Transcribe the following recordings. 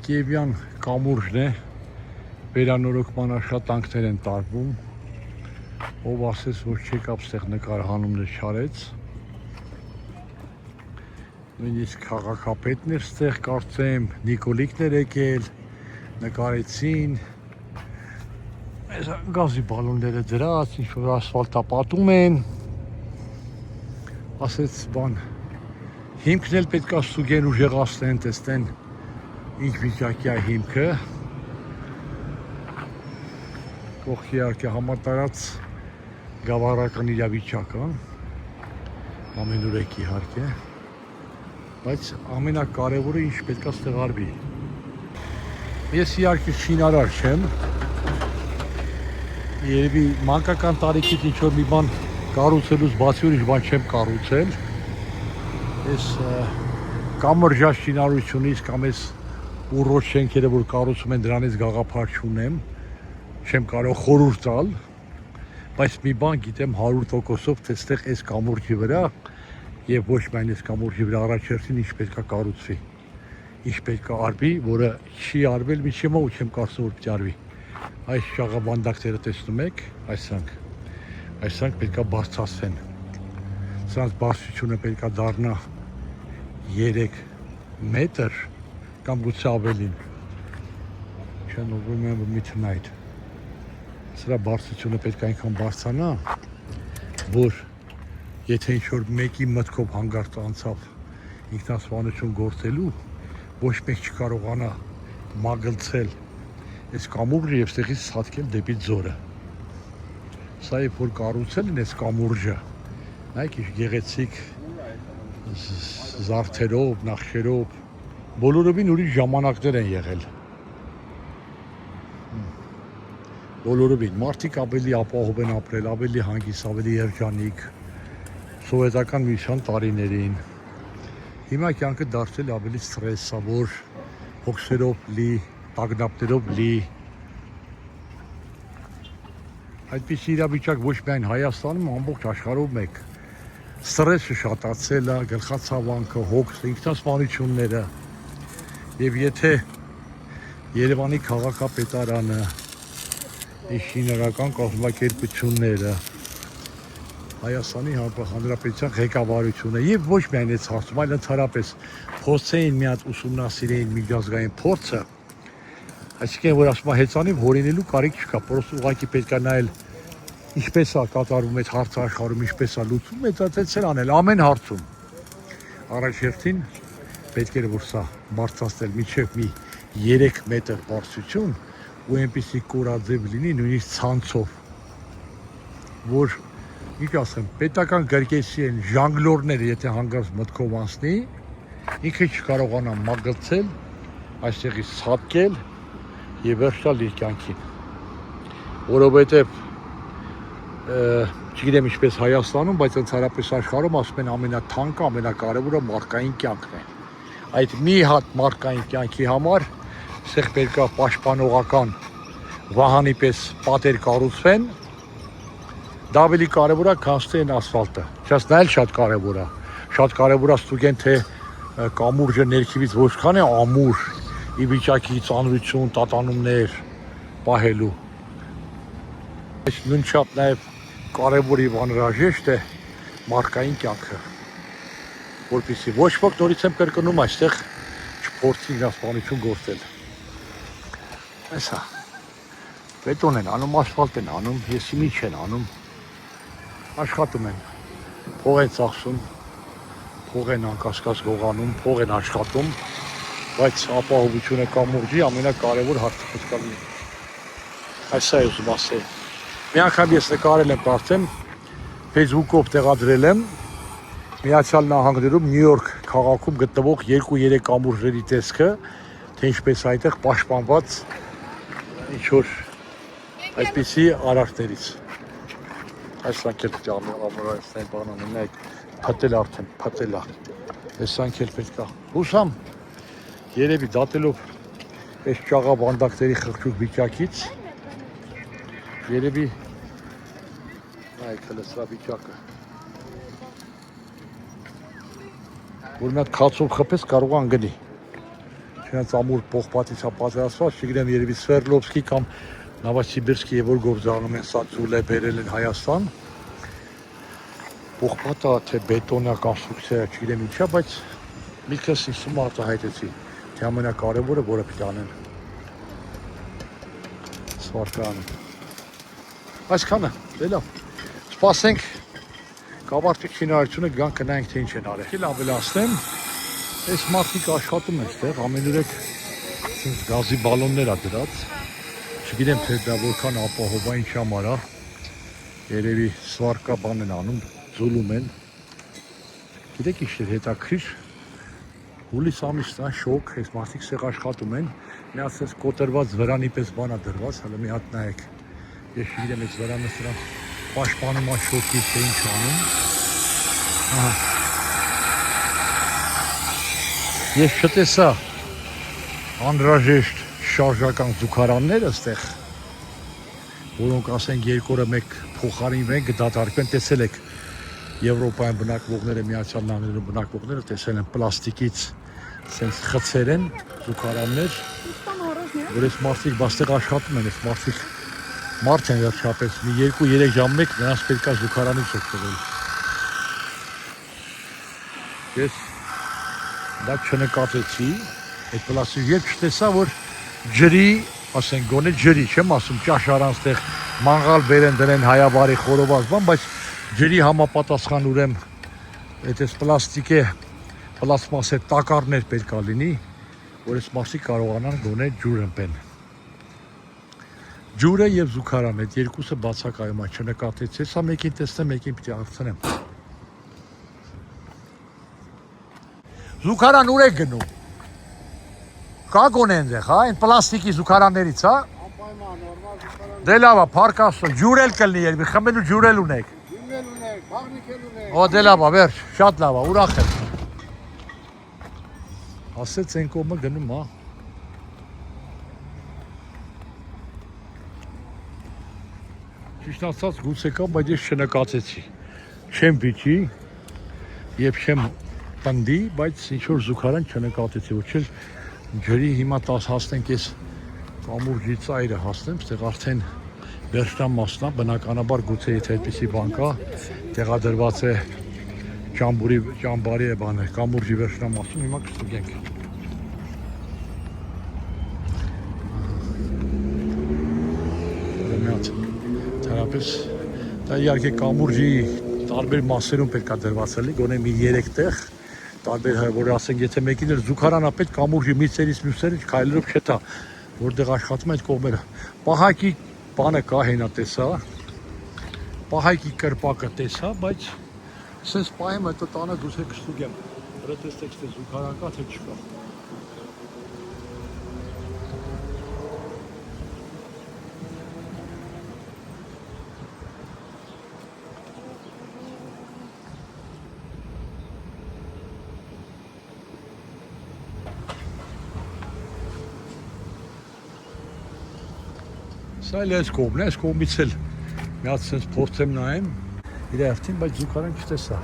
Կիևյան կամուրջն է, վերանորոգման աշխատանքներ են տարվում, ով ասես, որ չեկավ ստեղ նկարահանումներ չարեց, նույնիսկ քաղաքապետն էր ստեղ կարծեմ, Նիկոլիկն էր եկել, նկարեցին, գազի բալոնները դրած, ինչ-որ ասֆալտապատում են, ասեց բան, հիմքն էլ պետք է ստուգեն ուժեղացնեն, տեսնեն, ինչ վիճակի է հիմքը, կողքի իհարկե համատարած գավառական իրավիճակը, ամենուրեք իհարկե, բայց ամենակարևորը ինչ պետք է ստեղ արվի։ Ես իհարկե շինարար չեմ, երևի մանկական տարիքից ինչ-որ մի բան կառուցելուց բացի ուրիշ բան չեմ կառուցել, ես կամրջած շինարարությունից կամ ես ուռոջ շենքերը, որ կառուցում են դրանից գաղափար չունեմ, չեմ կարող խորհուրդ տալ, բայց մի բան գիտեմ 100%-ով, թե ստեղ այս կամուրջի վրա եւ ոչ միայն այս կամուրջի վրա առաջերտին ինչ պետք է կառուցվի, ինչ պետք է արվի, որը չի արվել միջի մոտ ու չեմ կարծում որ պիտի արվի։ Այս շաղաբանդակները տեսնում եք, այսանք պետք է բարձրացվեն։ Սրանց բարձրությունը պետք է դառնա 3 մետր կամ գուցե ավելին, չեն remember me tonight, սրա բարձրությունը պետք է այնքան բարձրանա, որ եթե ինչ-որ մեկի մտքով հանգարց անցավ ինքնասպանություն գործելու, ոչ մեկ չկարողանա մագլցել այս կամուրջը և ստեղից սատկել դեպի ձորը։ Սա երբ որ կառուցել են այս կամուրջը, նայեք ինչ գեղեցիկ զարդերով, նախշերով, բոլորովին ուրիշ ժամանակներ են եղել։ Բոլորովին, մարդիկ ավելի ապահով են ապրել, ավելի հանգիստ, ավելի երջանիկ, սովետական միության տարիներին։ Հիմա կյանքը դարձել ավելի սթրեսավոր, հոգսերով լի, տագնապներով լի։ Այդպիսի իրավիճակ ոչ միայն Հայաստանում, ամբողջ աշխարհում մեկ։ Սթրեսը շատացել է, գլխացավանքը, հոգսը, ինքնասպանությունները։ Եվ եթե Երևանի քաղաքապետարանը, շինարարական կազմակերպությունները, Հայաստանի Հանրապետության ղեկավարությունը եւ ոչ միայն այս հարցում, այլ ընդհանրապես փորձեին մի հատ ուսումնասիրեին միջազգային փորձը, այսինքն որ ասում է հեծանիվ հորինելու կարիք չկա, պրոստը ուղղակի պետք է նայել ինչպես է կատարվում այդ հարցը աշխարհում, ինչպես է լուծվում, այդպես էլ անել ամեն հարցում։ Առաջերտին պետք էր որ սա բարձրացնել մինչև մի 3 մետր բարձրություն ու այնպիսի կորաձև լինի նույնիսկ ցանցով, որ ինչ ասեմ, պետական գրկեցի են ժանգլորները, եթե հանգարց մտքով անցնի, ինքը չկարողանա մագլցել, այստեղից ցատկել եւ վերջալ իր կյանքին։ Որովհետեւ չգիտեմ ինչպես Հայաստանում, բայց ընդհանրապես աշխարհում ասում են ամենաթանկը, ամենակարևորը մարդկային կյանքն է։ Այդ մի հատ մարդկային կյանքի համար ստեղ պետք է պաշտպանողական վահանի պես պատեր կառուցվեն, դա ավելի կարևոր է, քան ստեն ասֆալտը։ Сейчас դա էլ շատ կարևոր է։ Շատ կարևոր է ստուգեն, թե կամուրջը ներքևից որքան է ամուր, ի վիճակի ծանրություն, տատանումներ պահելու։ Այս նույնչափ նաև կարևոր եւ անհրաժեշտ է մարդկային կյանքը, որպեսզի ոչ ոք նորից եմ կրկնում այստեղ չփորձի ինքնասպանություն գործել։ Այսա, բետոն են անում, ասֆալտ են անում, եսի մի չեն անում, աշխատում են, փող են ծախսում, փող են անկասկած գողանում, փող են աշխատում, բայց ապահովությունը կամուրջի ամենակարևոր հարցը պետք է լինի։ Այսա է ուզում ասել։ Մի անգամ ես նկարել եմ արդեն, Facebook-ով տեղադրել եմ Միացյալ Նահանգներում Նյու Յորք քաղաքում գտնվող 2-3 կամուրջների տեսքը, թե ինչպես այդտեղ պաշտպանված ինչ-որ այդպիսի արարքներից։ Այսանք էլ պետք է ամենամորայսնային բանան ունենք, փտել արդեն, փտել է։ Այսանք էլ պետք է։ Հուսամ, երևի դատելով այս ճաղավանդակների խղճուկ վիճակից, երևի նայեք հələ սրա վիճակը, որ մի հատ քացով խփես կարող անգնի, Չնայած ամուր փողպատից է պատրաստված, չգիտեմ երևի Սվերդլովսկի կամ Նովոսիբիրսկի եւ որ գործանում են սա ձուլ է բերել են Հայաստան։ Փողպատը թե բետոնյա կոնստրուկցիա, չգիտեմ ինչա, բայց միքս ինձ արտահայտեցի, թե ամենակարևորը որը պետք է անեն։ Սվարկանը։ Այսքանը, դե լավ։ Սպասենք կավարտի շինարարությունը գան կնայենք թե ինչ են արել։ Եկել ավելացնեմ, այս մարդիկ աշխատում են այդտեղ, ամենուրեք գազի բալոններ ա դրած։ Չգիտեմ թե դա որքան ապահով է, ինչ համար է։ Երևի սվարկա բան են անում, ձուլում են։ Գիտեք ինչ է հետաքրիր։ Հուլիս ամիսն է շոկ, այս մարդիկ սեղ աշխատում են, մի հատ այս կոտրված վրանի պես բան է դրված, հələ մի հատ նայեք։ Ես չգիտեմ այս վրանը սրանք պաշտպանում է շոկից թե ինչ անում։ Ահա։ Ես չտեսա անհրաժեշտ շարժական զուգարաններ այստեղ, որոնք ասենք երկու օրը մեկ փոխարինվեն, կդատարկվեն, տեսել եք Եվրոպայում բնակվողները, Միացյալ Նահանգներում բնակվողները տեսել են պլաստիկից սենց խցեր են, զուգարաններ, որ այս մարդիկ բաստեղ աշխատում են, այս մարդիկ մարդ են վերջապես, մի 2-3 ժամ մեկ նրանց պետք է զուգարանից օգտվել։ Ես դա չնկատեցի, այդ պլաստիկ երբ չտեսա, որ ջրի, ասենք գոնե ջրի, չեմ ասում ճաշարանց տեղ մանգալ բերեն դրեն հայաբարի խորոված բան, բայց ջրի համապատասխան ուրեմն այդ պլաստիկե պլաստմասե տակառներ պետք է լինի, որ այս մարդիկ կարողանան գոնե ջուր ըմպեն։ Ջուրը եւ զուգարան այդ երկուսը բացակայում է, չնկատեցի, հեսա մեկին տեսնեմ, մեկին պիտի հարցնեմ։ Զուգարան ուր է գնում։ Կա գոնե այնտեղ, հա, այն պլաստիկի զուգարաններից, հա։ Անպայման նորմալ զուգարան։ Դե լավ է, փառք Աստծո, ջուր էլ կլինի, երբ խմելու ջուր էլ ունեք։ Ջուրել ունեք, բաղնիքել ունեք։ Ո դե լավ է, վերջ, շատ լավ է, ուրախ եմ։ Ասեց այն կողմը գնում, հա։ Ճիշտ ասած գուցե կա, բայց ես չնկատեցի։ Չեմ վիճի եւ չեմ պնդի, բայց ինչ որ զուգարան չնկատեցի, ոչ էլ ջրի հիմա 10 հասնենք ես կամուրջի ծայրը հասնեմ, այդտեղ արդեն վերջնամասն է, բնականաբար գուցե եթե այդպիսի բան կա, տեղադրված է ճամբարի է բանը, կամուրջի վերջնամասում, հիմա կստուգենք։ Թերապես դա իհարկե կամուրջի տարբեր մասերում պետք է դրված լինի, գոնե մի 3 տեղ, տարբեր որ ասենք եթե մեկին էլ զուգարանա պետք կամուրջի մի ծերից մյուսերից քայլերով չտա, որտեղ աշխատում այդ կողմերը։ Պահակի բանը կա հենա տեսա, պահակի կրպակը տեսա, բայց սենց պահեմ հետո տանը դուս է կստուգեմ, ռետեստեք թե զուգարան կա թե չկա։ Սա էլ այս կողմն է, այս կողմից էլ մի հատ սենց փորձեմ նայեմ իր հերթին, բայց զուգարան չտեսա։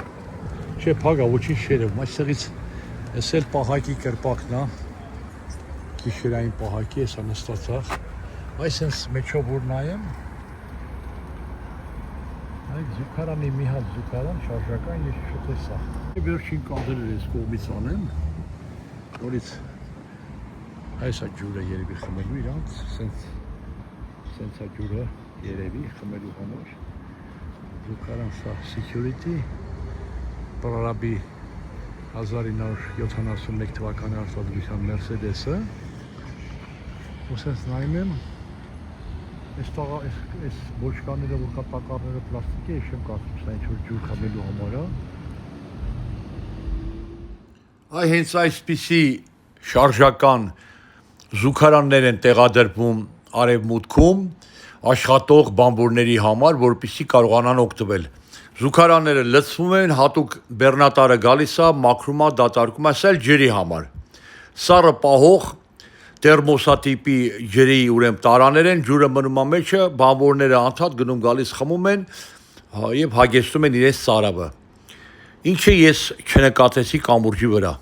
Չէ, փագա, ոչինչ չերևում, այստեղից ես էլ պահակի կրպակն է, գիշերային պահակի, հեսա նստացավ, այս սենց մեջով որ նայեմ, այդ զուգարանի մի հատ զուգարան շարժական ես չտեսա։ Վերջին կադրեր այս կողմից անեմ, որից այս է ջուրը երևի խմելու իրանց, սենց է ջուրը երևի խմելու համար, զուգարան սա security, պրարաբի 1971 թվականի արտադրության Mercedes-ը, ու սենց նայում եմ, այս բոչկաները, որ կա տակառները պլաստիկի, ես չեմ կարծում, սա ինչ-որ ջուր խմելու համար է։ Այ հենց այսպիսի շարժական զուգարաններ են տեղադրվում արևմուտքում աշխատող բանվորների համար, որպեսզի կարողանան օգտվել։ Զուգարանները լցվում են, հատուկ բեռնատարը գալիս է, մաքրում է, դատարկում է, սա էլ ջրի համար։ Սառը պահող տերմոսատիպի ջրի ուրեմն տարաներ են, ջուրը մնում է մեջը, բանվորները անդադ գնում գալիս խմում են եւ հագեցնում են իրենց ծարավը։ Ինչը ես չնկատեցի կամուրջի վրա։